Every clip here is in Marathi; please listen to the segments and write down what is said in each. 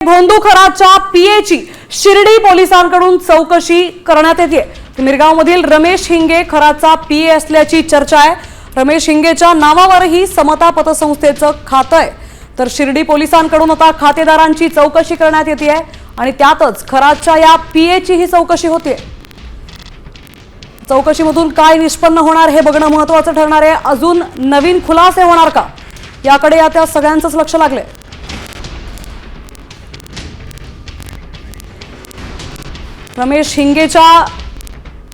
भोंदू खराच्या पीएची शिर्डी पोलिसांकडून चौकशी करण्यात येते। मिरगावमधील रमेश हिंगे खराचा पीए असल्याची चर्चा आहे। रमेश हिंगेच्या नावावरही समता पतसंस्थेचं खातं आहे, तर शिर्डी पोलिसांकडून आता खातेदारांची चौकशी करण्यात येते आणि त्यातच खराच्या या पीएची ही चौकशी होते। चौकशीमधून काय निष्पन्न होणार हे बघणं महत्त्वाचं ठरणार आहे। अजून नवीन खुलासे होणार का याकडे आता सगळ्यांचंच लक्ष लागलंय। रमेश हिंगेच्या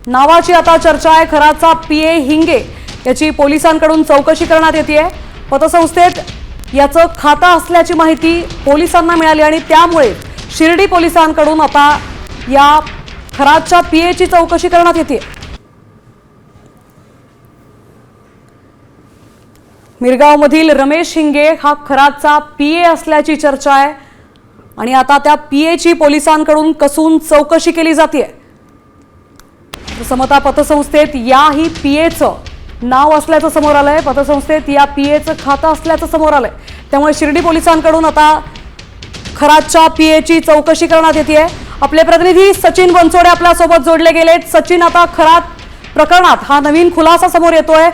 नावाची आता चर्चा आहे। खराचा पीए हिंगे याची पोलिसांकडून चौकशी करण्यात येते। पतसंस्थेत याचं खातं असल्याची माहिती पोलिसांना मिळाली आणि त्यामुळे शिर्डी पोलिसांकडून आता या खराच्या पीएची चौकशी करण्यात येते। मिरगावमधील रमेश हिंगे हा खराचा पीए असल्याची चर्चा आहे आणि आता त्या पीएची पोलिसांकडून कसून चौकशी केली जाते। समता पतसंस्थेत याही पीएचं नाव असल्याचं समोर आलंय। पतसंस्थेत या पीएचं खातं असल्याचं समोर आलंय, त्यामुळे शिर्डी पोलिसांकडून आता खराच्या पीएची चौकशी करण्यात येते। आपले प्रतिनिधी सचिन बनसोडे आपल्या सोबत जोडले गेलेत। सचिन, आता खरात प्रकरणात हा नवीन खुलासा समोर येतोय।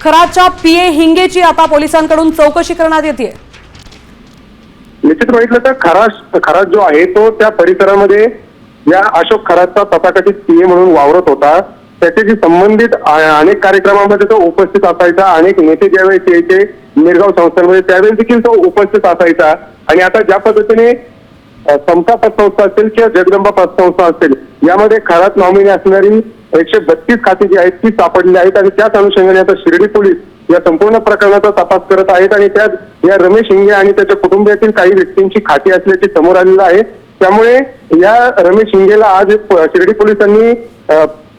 खराच्या पीए हिंगेची आता पोलिसांकडून चौकशी करण्यात येते। निश्चित बघितलं तर खरात जो आहे तो त्या परिसरामध्ये या अशोक खरातचा तथाकथित पीए म्हणून वावरत होता। त्याच्याशी संबंधित अनेक कार्यक्रमामध्ये तो उपस्थित असायचा। अनेक नेते ज्यावेळेस यायचे मिरगाव संस्थांमध्ये त्यावेळेस देखील तो उपस्थित असायचा। आणि आता ज्या पद्धतीने समता पतसंस्था असेल किंवा जगदंबा पतसंस्था असेल यामध्ये खरात नॉमिनी असणारी 132 खाती जी आहेत ती सापडली आहेत आणि त्याच अनुषंगाने आता शिर्डी पोलीस या संपूर्ण प्रकरणाचा तपास करत आहेत आणि त्यात या रमेश हिंगे आणि त्याच्या कुटुंबियातील काही व्यक्तींची खाती असल्याचे समोर आलेलं आहे। त्यामुळे या रमेश हिंगेला आज शिर्डी पोलिसांनी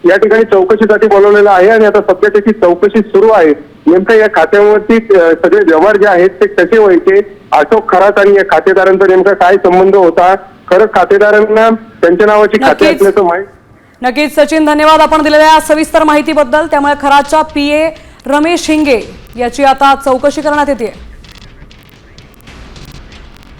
या ठिकाणी चौकशीसाठी बोलवलेलं आहे आणि आता सध्या त्याची चौकशी सुरू आहे। नेमकं या खात्यावरती सगळे व्यवहार जे आहेत ते कसे व्हायचे, अशोक खरात आणि या खातेदारांचा नेमका काय संबंध होता, खरंच खातेदारांना त्यांच्या नावाची खाते असल्याचं माहिती। नक्कीच सचिन, धन्यवाद आपण दिलेल्या सविस्तर माहितीबद्दल। त्यामुळे खराच्या पीए रमेश हिंगे याची आता चौकशी करण्यात येते।